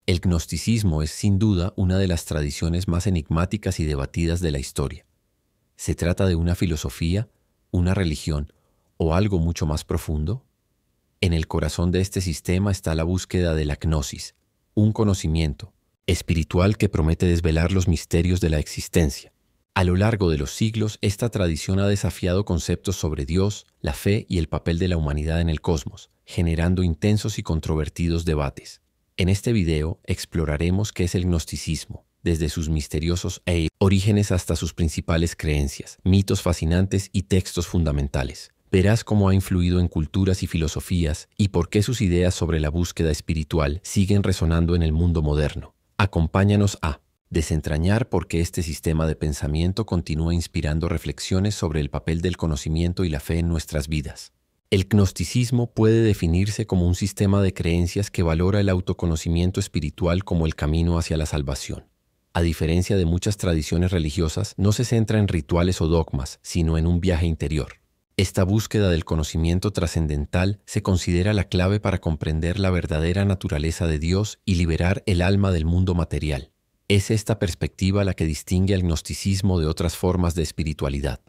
El gnosticismo es sin duda una de las tradiciones más enigmáticas y debatidas de la historia. ¿Se trata de una filosofía, una religión o algo mucho más profundo? En el corazón de este sistema está la búsqueda de la gnosis, un conocimiento espiritual que promete desvelar los misterios de la existencia. A lo largo de los siglos, esta tradición ha desafiado conceptos sobre Dios, la fe y el papel de la humanidad en el cosmos, generando intensos y controvertidos debates. En este video exploraremos qué es el gnosticismo, desde sus misteriosos orígenes hasta sus principales creencias, mitos fascinantes y textos fundamentales. Verás cómo ha influido en culturas y filosofías y por qué sus ideas sobre la búsqueda espiritual siguen resonando en el mundo moderno. Acompáñanos a desentrañar por qué este sistema de pensamiento continúa inspirando reflexiones sobre el papel del conocimiento y la fe en nuestras vidas. El gnosticismo puede definirse como un sistema de creencias que valora el autoconocimiento espiritual como el camino hacia la salvación. A diferencia de muchas tradiciones religiosas, no se centra en rituales o dogmas, sino en un viaje interior. Esta búsqueda del conocimiento trascendental se considera la clave para comprender la verdadera naturaleza de Dios y liberar el alma del mundo material. Es esta perspectiva la que distingue al gnosticismo de otras formas de espiritualidad.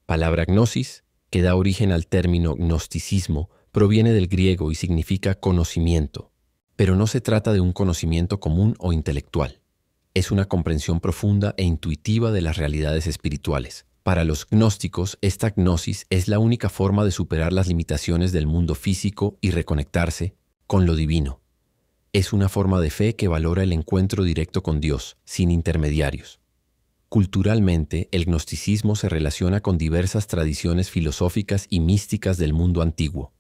Palabra gnosis, que da origen al término gnosticismo, proviene del griego y significa conocimiento. Pero no se trata de un conocimiento común o intelectual. Es una comprensión profunda e intuitiva de las realidades espirituales. Para los gnósticos, esta gnosis es la única forma de superar las limitaciones del mundo físico y reconectarse con lo divino. Es una forma de fe que valora el encuentro directo con Dios, sin intermediarios. Culturalmente, el gnosticismo se relaciona con diversas tradiciones filosóficas y místicas del mundo antiguo.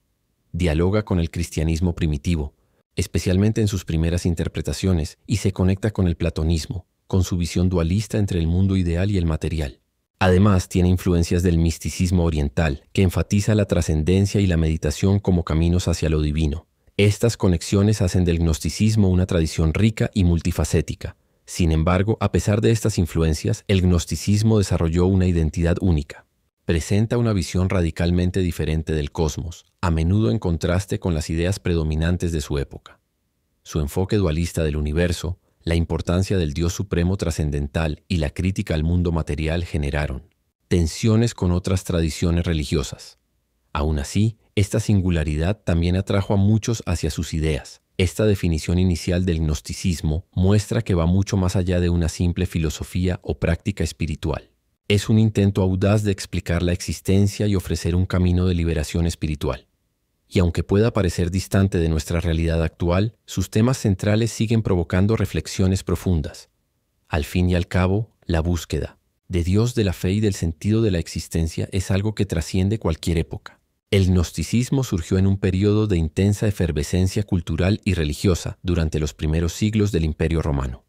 Dialoga con el cristianismo primitivo, especialmente en sus primeras interpretaciones, y se conecta con el platonismo, con su visión dualista entre el mundo ideal y el material. Además, tiene influencias del misticismo oriental, que enfatiza la trascendencia y la meditación como caminos hacia lo divino. Estas conexiones hacen del gnosticismo una tradición rica y multifacética. Sin embargo, a pesar de estas influencias, el gnosticismo desarrolló una identidad única. Presenta una visión radicalmente diferente del cosmos, a menudo en contraste con las ideas predominantes de su época. Su enfoque dualista del universo, la importancia del Dios supremo trascendental y la crítica al mundo material generaron tensiones con otras tradiciones religiosas. Aún así, esta singularidad también atrajo a muchos hacia sus ideas. Esta definición inicial del gnosticismo muestra que va mucho más allá de una simple filosofía o práctica espiritual. Es un intento audaz de explicar la existencia y ofrecer un camino de liberación espiritual. Y aunque pueda parecer distante de nuestra realidad actual, sus temas centrales siguen provocando reflexiones profundas. Al fin y al cabo, la búsqueda de Dios, de la fe y del sentido de la existencia es algo que trasciende cualquier época. El gnosticismo surgió en un periodo de intensa efervescencia cultural y religiosa durante los primeros siglos del Imperio Romano.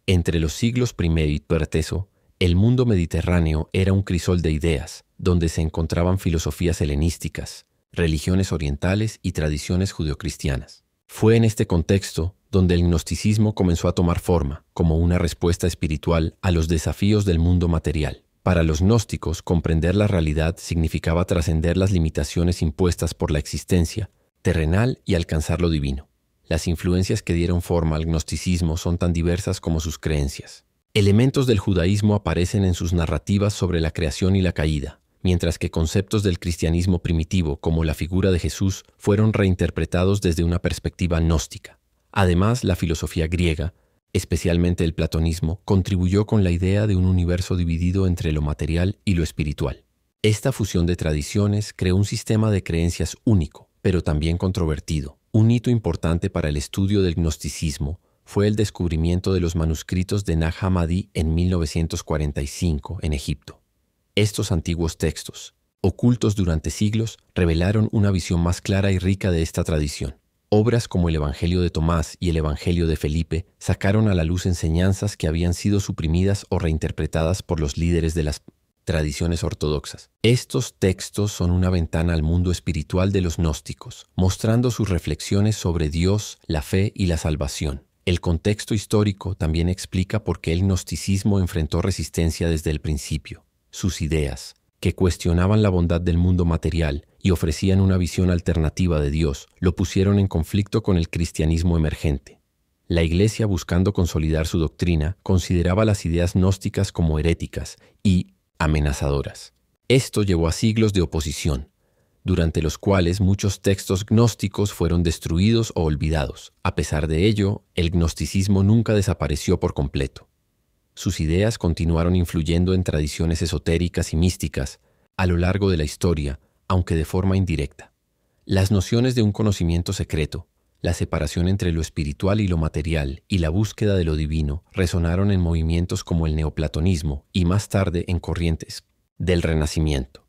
Entre los siglos I y III, el mundo mediterráneo era un crisol de ideas, donde se encontraban filosofías helenísticas, religiones orientales y tradiciones judeocristianas. Fue en este contexto donde el gnosticismo comenzó a tomar forma, como una respuesta espiritual a los desafíos del mundo material. Para los gnósticos, comprender la realidad significaba trascender las limitaciones impuestas por la existencia terrenal y alcanzar lo divino. Las influencias que dieron forma al gnosticismo son tan diversas como sus creencias. Elementos del judaísmo aparecen en sus narrativas sobre la creación y la caída, mientras que conceptos del cristianismo primitivo, como la figura de Jesús, fueron reinterpretados desde una perspectiva gnóstica. Además, la filosofía griega, especialmente el platonismo, contribuyó con la idea de un universo dividido entre lo material y lo espiritual. Esta fusión de tradiciones creó un sistema de creencias único, pero también controvertido. Un hito importante para el estudio del gnosticismo fue el descubrimiento de los manuscritos de Nag Hammadi en 1945 en Egipto. Estos antiguos textos, ocultos durante siglos, revelaron una visión más clara y rica de esta tradición. Obras como el Evangelio de Tomás y el Evangelio de Felipe sacaron a la luz enseñanzas que habían sido suprimidas o reinterpretadas por los líderes de las tradiciones ortodoxas. Estos textos son una ventana al mundo espiritual de los gnósticos, mostrando sus reflexiones sobre Dios, la fe y la salvación. El contexto histórico también explica por qué el gnosticismo enfrentó resistencia desde el principio. Sus ideas, que cuestionaban la bondad del mundo material y ofrecían una visión alternativa de Dios, lo pusieron en conflicto con el cristianismo emergente. La Iglesia, buscando consolidar su doctrina, consideraba las ideas gnósticas como heréticas y amenazadoras. Esto llevó a siglos de oposición, durante los cuales muchos textos gnósticos fueron destruidos o olvidados. A pesar de ello, el gnosticismo nunca desapareció por completo. Sus ideas continuaron influyendo en tradiciones esotéricas y místicas a lo largo de la historia, aunque de forma indirecta. Las nociones de un conocimiento secreto, la separación entre lo espiritual y lo material y la búsqueda de lo divino resonaron en movimientos como el neoplatonismo y más tarde en corrientes del Renacimiento.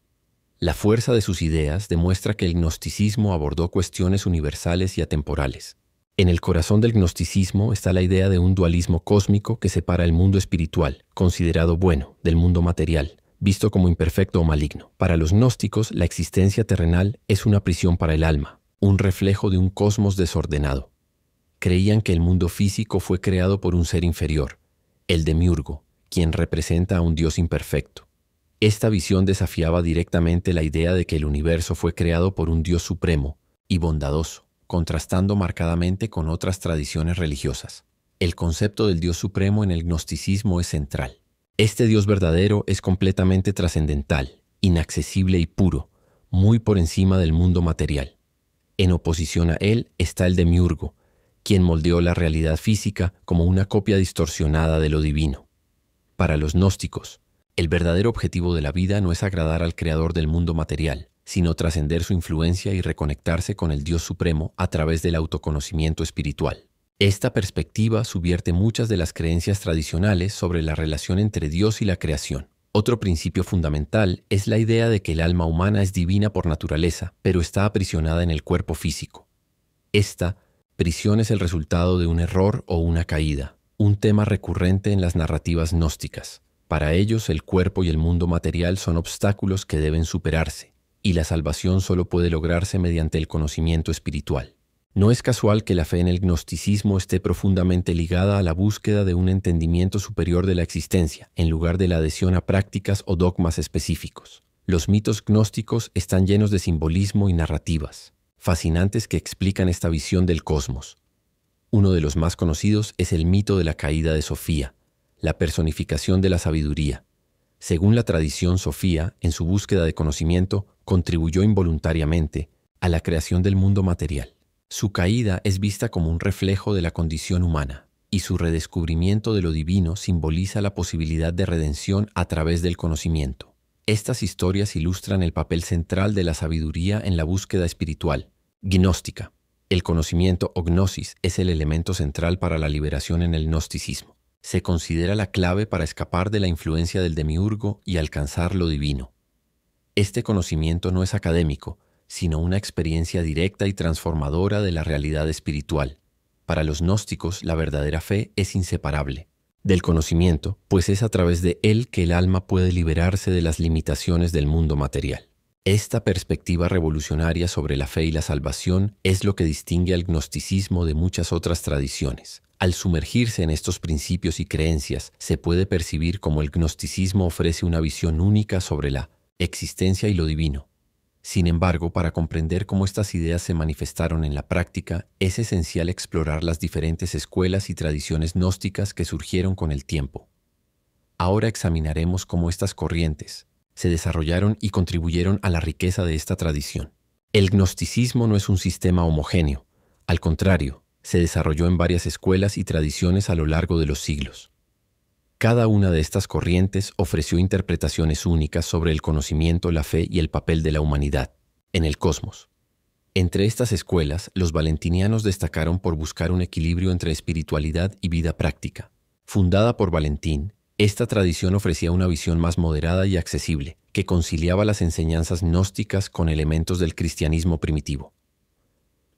La fuerza de sus ideas demuestra que el gnosticismo abordó cuestiones universales y atemporales. En el corazón del gnosticismo está la idea de un dualismo cósmico que separa el mundo espiritual, considerado bueno, del mundo material, visto como imperfecto o maligno. Para los gnósticos, la existencia terrenal es una prisión para el alma, un reflejo de un cosmos desordenado. Creían que el mundo físico fue creado por un ser inferior, el demiurgo, quien representa a un Dios imperfecto. Esta visión desafiaba directamente la idea de que el universo fue creado por un Dios supremo y bondadoso, contrastando marcadamente con otras tradiciones religiosas. El concepto del Dios supremo en el gnosticismo es central. Este Dios verdadero es completamente trascendental, inaccesible y puro, muy por encima del mundo material. En oposición a él está el demiurgo, quien moldeó la realidad física como una copia distorsionada de lo divino. Para los gnósticos, el verdadero objetivo de la vida no es agradar al creador del mundo material, sino trascender su influencia y reconectarse con el Dios supremo a través del autoconocimiento espiritual. Esta perspectiva subvierte muchas de las creencias tradicionales sobre la relación entre Dios y la creación. Otro principio fundamental es la idea de que el alma humana es divina por naturaleza, pero está aprisionada en el cuerpo físico. Esta prisión es el resultado de un error o una caída, un tema recurrente en las narrativas gnósticas. Para ellos, el cuerpo y el mundo material son obstáculos que deben superarse, y la salvación solo puede lograrse mediante el conocimiento espiritual. No es casual que la fe en el gnosticismo esté profundamente ligada a la búsqueda de un entendimiento superior de la existencia, en lugar de la adhesión a prácticas o dogmas específicos. Los mitos gnósticos están llenos de simbolismo y narrativas, fascinantes que explican esta visión del cosmos. Uno de los más conocidos es el mito de la caída de Sofía, la personificación de la sabiduría. Según la tradición, Sofía, en su búsqueda de conocimiento, contribuyó involuntariamente a la creación del mundo material. Su caída es vista como un reflejo de la condición humana, y su redescubrimiento de lo divino simboliza la posibilidad de redención a través del conocimiento. Estas historias ilustran el papel central de la sabiduría en la búsqueda espiritual, gnóstica. El conocimiento o gnosis es el elemento central para la liberación en el gnosticismo. Se considera la clave para escapar de la influencia del demiurgo y alcanzar lo divino. Este conocimiento no es académico, sino una experiencia directa y transformadora de la realidad espiritual. Para los gnósticos, la verdadera fe es inseparable del conocimiento, pues es a través de él que el alma puede liberarse de las limitaciones del mundo material. Esta perspectiva revolucionaria sobre la fe y la salvación es lo que distingue al gnosticismo de muchas otras tradiciones. Al sumergirse en estos principios y creencias, se puede percibir cómo el gnosticismo ofrece una visión única sobre la existencia y lo divino. Sin embargo, para comprender cómo estas ideas se manifestaron en la práctica, es esencial explorar las diferentes escuelas y tradiciones gnósticas que surgieron con el tiempo. Ahora examinaremos cómo estas corrientes se desarrollaron y contribuyeron a la riqueza de esta tradición. El gnosticismo no es un sistema homogéneo, al contrario, se desarrolló en varias escuelas y tradiciones a lo largo de los siglos. Cada una de estas corrientes ofreció interpretaciones únicas sobre el conocimiento, la fe y el papel de la humanidad en el cosmos. Entre estas escuelas, los valentinianos destacaron por buscar un equilibrio entre espiritualidad y vida práctica. Fundada por Valentín, esta tradición ofrecía una visión más moderada y accesible, que conciliaba las enseñanzas gnósticas con elementos del cristianismo primitivo.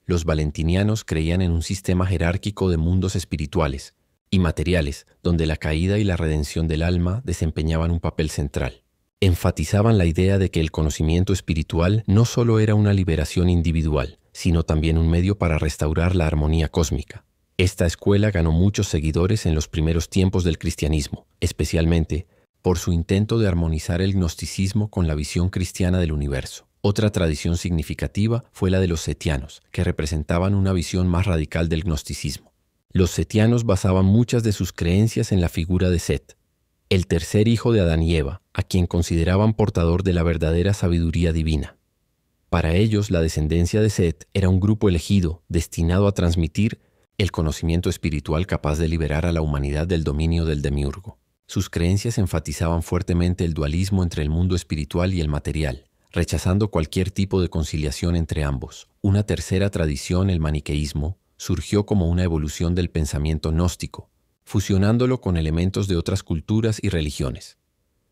Los valentinianos creían en un sistema jerárquico de mundos espirituales y materiales, donde la caída y la redención del alma desempeñaban un papel central. Enfatizaban la idea de que el conocimiento espiritual no solo era una liberación individual, sino también un medio para restaurar la armonía cósmica. Esta escuela ganó muchos seguidores en los primeros tiempos del cristianismo, especialmente por su intento de armonizar el gnosticismo con la visión cristiana del universo. Otra tradición significativa fue la de los setianos, que representaban una visión más radical del gnosticismo. Los setianos basaban muchas de sus creencias en la figura de Set, el tercer hijo de Adán y Eva, a quien consideraban portador de la verdadera sabiduría divina. Para ellos, la descendencia de Set era un grupo elegido, destinado a transmitir el conocimiento espiritual capaz de liberar a la humanidad del dominio del demiurgo. Sus creencias enfatizaban fuertemente el dualismo entre el mundo espiritual y el material, rechazando cualquier tipo de conciliación entre ambos. Una tercera tradición, el maniqueísmo, surgió como una evolución del pensamiento gnóstico, fusionándolo con elementos de otras culturas y religiones.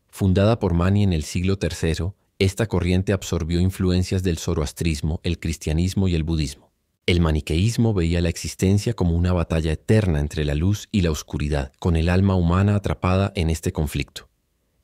Fundada por Mani en el siglo III, esta corriente absorbió influencias del zoroastrismo, el cristianismo y el budismo. El maniqueísmo veía la existencia como una batalla eterna entre la luz y la oscuridad, con el alma humana atrapada en este conflicto.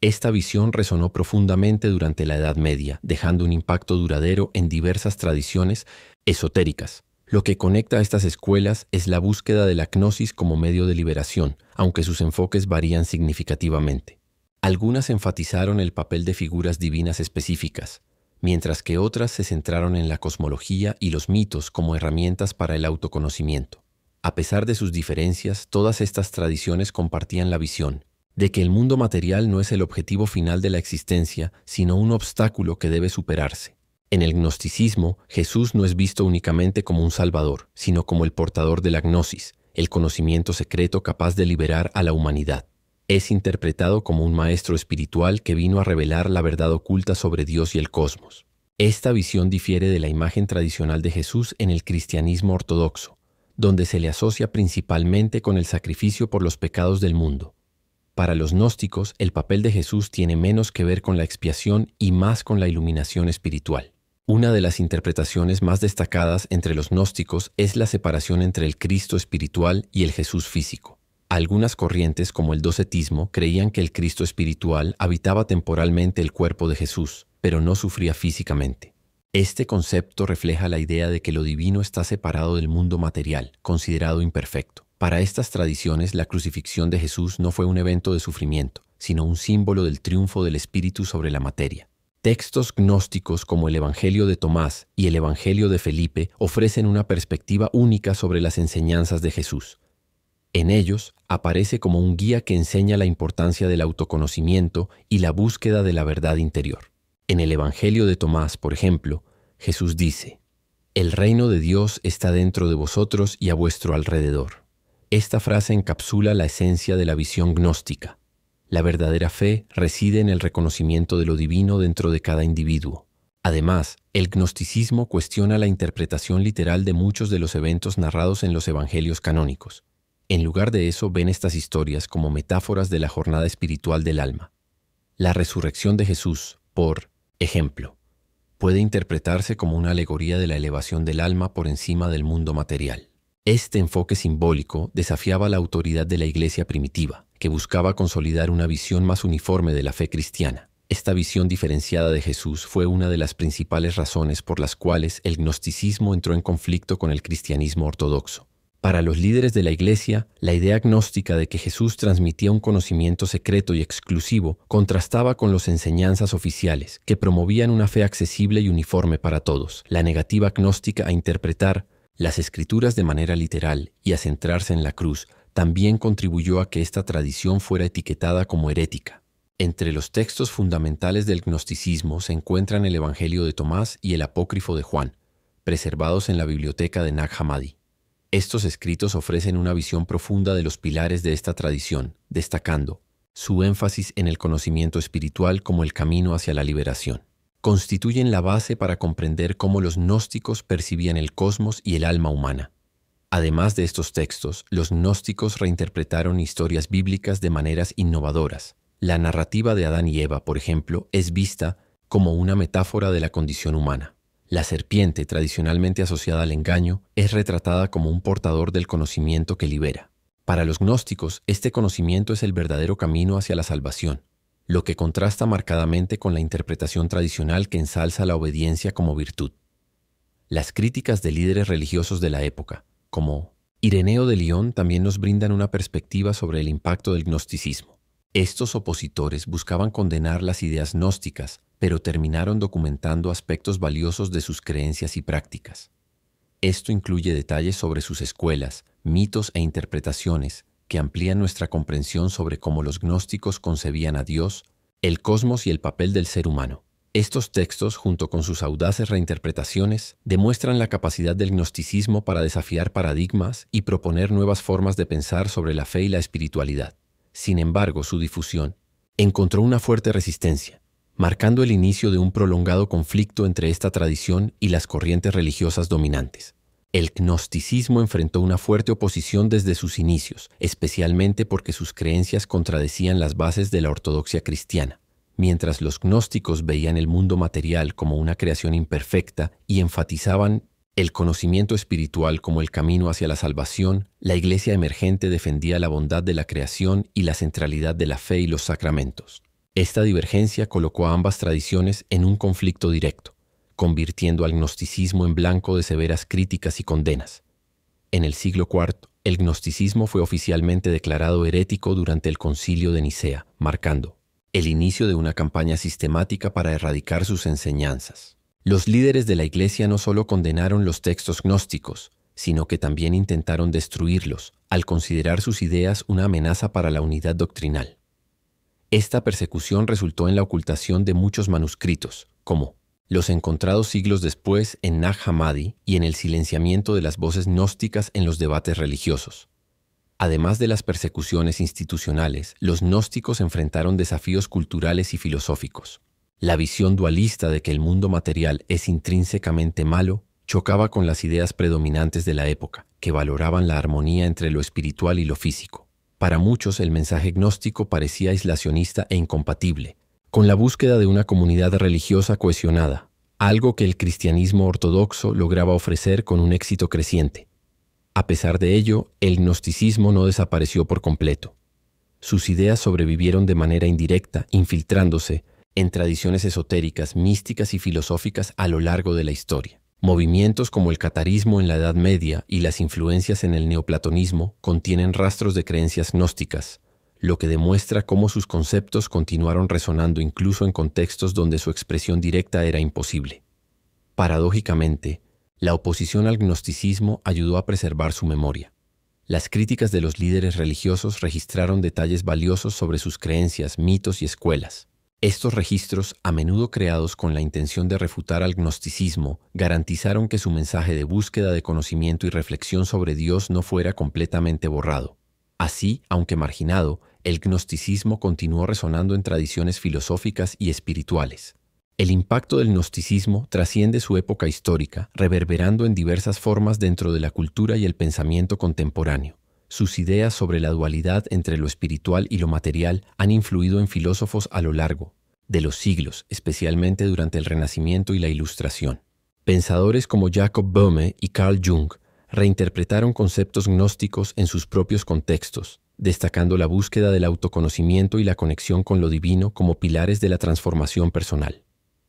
Esta visión resonó profundamente durante la Edad Media, dejando un impacto duradero en diversas tradiciones esotéricas. Lo que conecta a estas escuelas es la búsqueda de la gnosis como medio de liberación, aunque sus enfoques varían significativamente. Algunas enfatizaron el papel de figuras divinas específicas, mientras que otras se centraron en la cosmología y los mitos como herramientas para el autoconocimiento. A pesar de sus diferencias, todas estas tradiciones compartían la visión de que el mundo material no es el objetivo final de la existencia, sino un obstáculo que debe superarse. En el gnosticismo, Jesús no es visto únicamente como un salvador, sino como el portador de la gnosis, el conocimiento secreto capaz de liberar a la humanidad. Es interpretado como un maestro espiritual que vino a revelar la verdad oculta sobre Dios y el cosmos. Esta visión difiere de la imagen tradicional de Jesús en el cristianismo ortodoxo, donde se le asocia principalmente con el sacrificio por los pecados del mundo. Para los gnósticos, el papel de Jesús tiene menos que ver con la expiación y más con la iluminación espiritual. Una de las interpretaciones más destacadas entre los gnósticos es la separación entre el Cristo espiritual y el Jesús físico. Algunas corrientes, como el docetismo, creían que el Cristo espiritual habitaba temporalmente el cuerpo de Jesús, pero no sufría físicamente. Este concepto refleja la idea de que lo divino está separado del mundo material, considerado imperfecto. Para estas tradiciones, la crucifixión de Jesús no fue un evento de sufrimiento, sino un símbolo del triunfo del espíritu sobre la materia. Textos gnósticos como el Evangelio de Tomás y el Evangelio de Felipe ofrecen una perspectiva única sobre las enseñanzas de Jesús. En ellos aparece como un guía que enseña la importancia del autoconocimiento y la búsqueda de la verdad interior. En el Evangelio de Tomás, por ejemplo, Jesús dice: «El reino de Dios está dentro de vosotros y a vuestro alrededor». Esta frase encapsula la esencia de la visión gnóstica. La verdadera fe reside en el reconocimiento de lo divino dentro de cada individuo. Además, el gnosticismo cuestiona la interpretación literal de muchos de los eventos narrados en los evangelios canónicos. En lugar de eso, ven estas historias como metáforas de la jornada espiritual del alma. La resurrección de Jesús, por ejemplo, puede interpretarse como una alegoría de la elevación del alma por encima del mundo material. Este enfoque simbólico desafiaba la autoridad de la Iglesia primitiva, que buscaba consolidar una visión más uniforme de la fe cristiana. Esta visión diferenciada de Jesús fue una de las principales razones por las cuales el gnosticismo entró en conflicto con el cristianismo ortodoxo. Para los líderes de la Iglesia, la idea gnóstica de que Jesús transmitía un conocimiento secreto y exclusivo contrastaba con las enseñanzas oficiales, que promovían una fe accesible y uniforme para todos. La negativa gnóstica a interpretar las Escrituras de manera literal y a centrarse en la cruz también contribuyó a que esta tradición fuera etiquetada como herética. Entre los textos fundamentales del gnosticismo se encuentran el Evangelio de Tomás y el Apócrifo de Juan, preservados en la biblioteca de Nag Hammadi. Estos escritos ofrecen una visión profunda de los pilares de esta tradición, destacando su énfasis en el conocimiento espiritual como el camino hacia la liberación. Constituyen la base para comprender cómo los gnósticos percibían el cosmos y el alma humana. Además de estos textos, los gnósticos reinterpretaron historias bíblicas de maneras innovadoras. La narrativa de Adán y Eva, por ejemplo, es vista como una metáfora de la condición humana. La serpiente, tradicionalmente asociada al engaño, es retratada como un portador del conocimiento que libera. Para los gnósticos, este conocimiento es el verdadero camino hacia la salvación, lo que contrasta marcadamente con la interpretación tradicional que ensalza la obediencia como virtud. Las críticas de líderes religiosos de la época, como Ireneo de Lyon, también nos brindan una perspectiva sobre el impacto del gnosticismo. Estos opositores buscaban condenar las ideas gnósticas, pero terminaron documentando aspectos valiosos de sus creencias y prácticas. Esto incluye detalles sobre sus escuelas, mitos e interpretaciones que amplían nuestra comprensión sobre cómo los gnósticos concebían a Dios, el cosmos y el papel del ser humano. Estos textos, junto con sus audaces reinterpretaciones, demuestran la capacidad del gnosticismo para desafiar paradigmas y proponer nuevas formas de pensar sobre la fe y la espiritualidad. Sin embargo, su difusión encontró una fuerte resistencia, marcando el inicio de un prolongado conflicto entre esta tradición y las corrientes religiosas dominantes. El gnosticismo enfrentó una fuerte oposición desde sus inicios, especialmente porque sus creencias contradecían las bases de la ortodoxia cristiana. Mientras los gnósticos veían el mundo material como una creación imperfecta y enfatizaban el conocimiento espiritual como el camino hacia la salvación, la Iglesia emergente defendía la bondad de la creación y la centralidad de la fe y los sacramentos. Esta divergencia colocó a ambas tradiciones en un conflicto directo, convirtiendo al gnosticismo en blanco de severas críticas y condenas. En el siglo IV, el gnosticismo fue oficialmente declarado herético durante el Concilio de Nicea, marcando el inicio de una campaña sistemática para erradicar sus enseñanzas. Los líderes de la Iglesia no solo condenaron los textos gnósticos, sino que también intentaron destruirlos, al considerar sus ideas una amenaza para la unidad doctrinal. Esta persecución resultó en la ocultación de muchos manuscritos, como los encontrados siglos después en Nag Hammadi y en el silenciamiento de las voces gnósticas en los debates religiosos. Además de las persecuciones institucionales, los gnósticos enfrentaron desafíos culturales y filosóficos. La visión dualista de que el mundo material es intrínsecamente malo chocaba con las ideas predominantes de la época, que valoraban la armonía entre lo espiritual y lo físico. Para muchos, el mensaje gnóstico parecía aislacionista e incompatible con la búsqueda de una comunidad religiosa cohesionada, algo que el cristianismo ortodoxo lograba ofrecer con un éxito creciente. A pesar de ello, el gnosticismo no desapareció por completo. Sus ideas sobrevivieron de manera indirecta, infiltrándose en tradiciones esotéricas, místicas y filosóficas a lo largo de la historia. Movimientos como el catarismo en la Edad Media y las influencias en el neoplatonismo contienen rastros de creencias gnósticas, lo que demuestra cómo sus conceptos continuaron resonando incluso en contextos donde su expresión directa era imposible. Paradójicamente, la oposición al gnosticismo ayudó a preservar su memoria. Las críticas de los líderes religiosos registraron detalles valiosos sobre sus creencias, mitos y escuelas. Estos registros, a menudo creados con la intención de refutar al gnosticismo, garantizaron que su mensaje de búsqueda de conocimiento y reflexión sobre Dios no fuera completamente borrado. Así, aunque marginado, el gnosticismo continuó resonando en tradiciones filosóficas y espirituales. El impacto del gnosticismo trasciende su época histórica, reverberando en diversas formas dentro de la cultura y el pensamiento contemporáneo. Sus ideas sobre la dualidad entre lo espiritual y lo material han influido en filósofos a lo largo de los siglos, especialmente durante el Renacimiento y la Ilustración. Pensadores como Jacob Boehme y Carl Jung reinterpretaron conceptos gnósticos en sus propios contextos, destacando la búsqueda del autoconocimiento y la conexión con lo divino como pilares de la transformación personal.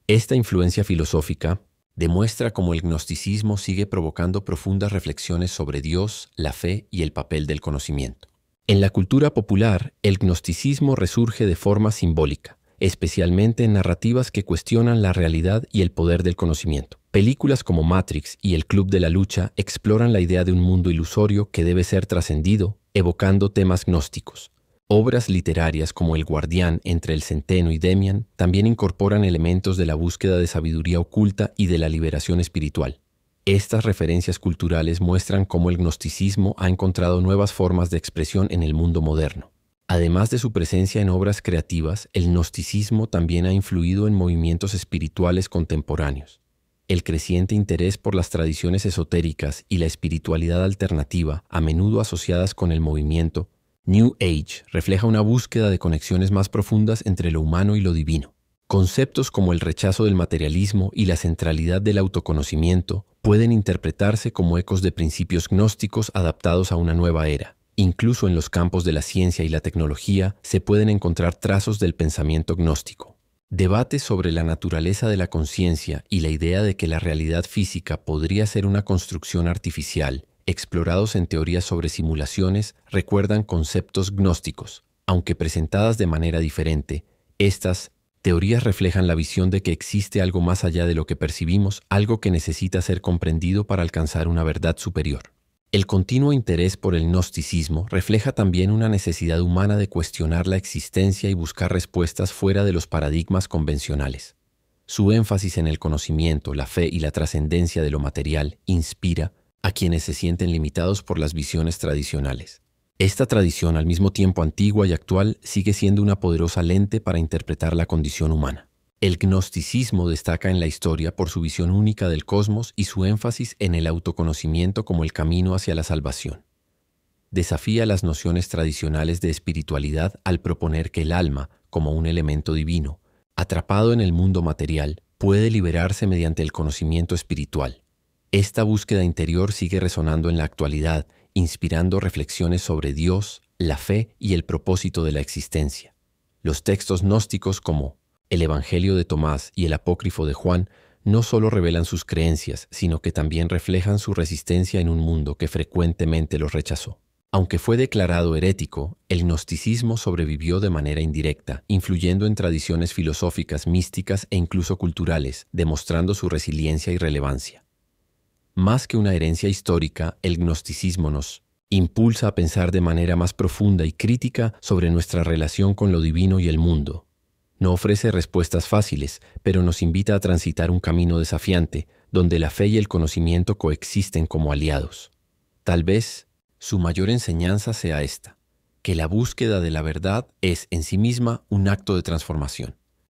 Esta influencia filosófica demuestra cómo el gnosticismo sigue provocando profundas reflexiones sobre Dios, la fe y el papel del conocimiento. En la cultura popular, el gnosticismo resurge de forma simbólica, especialmente en narrativas que cuestionan la realidad y el poder del conocimiento. Películas como Matrix y El Club de la Lucha exploran la idea de un mundo ilusorio que debe ser trascendido, evocando temas gnósticos. Obras literarias como El Guardián entre el Centeno y Demian también incorporan elementos de la búsqueda de sabiduría oculta y de la liberación espiritual. Estas referencias culturales muestran cómo el gnosticismo ha encontrado nuevas formas de expresión en el mundo moderno. Además de su presencia en obras creativas, el gnosticismo también ha influido en movimientos espirituales contemporáneos. El creciente interés por las tradiciones esotéricas y la espiritualidad alternativa, a menudo asociadas con el movimiento New Age, refleja una búsqueda de conexiones más profundas entre lo humano y lo divino. Conceptos como el rechazo del materialismo y la centralidad del autoconocimiento pueden interpretarse como ecos de principios gnósticos adaptados a una nueva era. Incluso en los campos de la ciencia y la tecnología se pueden encontrar trazos del pensamiento gnóstico. Debates sobre la naturaleza de la conciencia y la idea de que la realidad física podría ser una construcción artificial, explorados en teorías sobre simulaciones, recuerdan conceptos gnósticos. Aunque presentadas de manera diferente, estas Teorías reflejan la visión de que existe algo más allá de lo que percibimos, algo que necesita ser comprendido para alcanzar una verdad superior. El continuo interés por el gnosticismo refleja también una necesidad humana de cuestionar la existencia y buscar respuestas fuera de los paradigmas convencionales. Su énfasis en el conocimiento, la fe y la trascendencia de lo material inspira a quienes se sienten limitados por las visiones tradicionales. Esta tradición, al mismo tiempo antigua y actual, sigue siendo una poderosa lente para interpretar la condición humana. El gnosticismo destaca en la historia por su visión única del cosmos y su énfasis en el autoconocimiento como el camino hacia la salvación. Desafía las nociones tradicionales de espiritualidad al proponer que el alma, como un elemento divino, atrapado en el mundo material, puede liberarse mediante el conocimiento espiritual. Esta búsqueda interior sigue resonando en la actualidad, inspirando reflexiones sobre Dios, la fe y el propósito de la existencia. Los textos gnósticos como el Evangelio de Tomás y el Apócrifo de Juan no solo revelan sus creencias, sino que también reflejan su resistencia en un mundo que frecuentemente los rechazó. Aunque fue declarado herético, el gnosticismo sobrevivió de manera indirecta, influyendo en tradiciones filosóficas, místicas e incluso culturales, demostrando su resiliencia y relevancia. Más que una herencia histórica, el gnosticismo nos impulsa a pensar de manera más profunda y crítica sobre nuestra relación con lo divino y el mundo. No ofrece respuestas fáciles, pero nos invita a transitar un camino desafiante, donde la fe y el conocimiento coexisten como aliados. Tal vez su mayor enseñanza sea esta, que la búsqueda de la verdad es en sí misma un acto de transformación.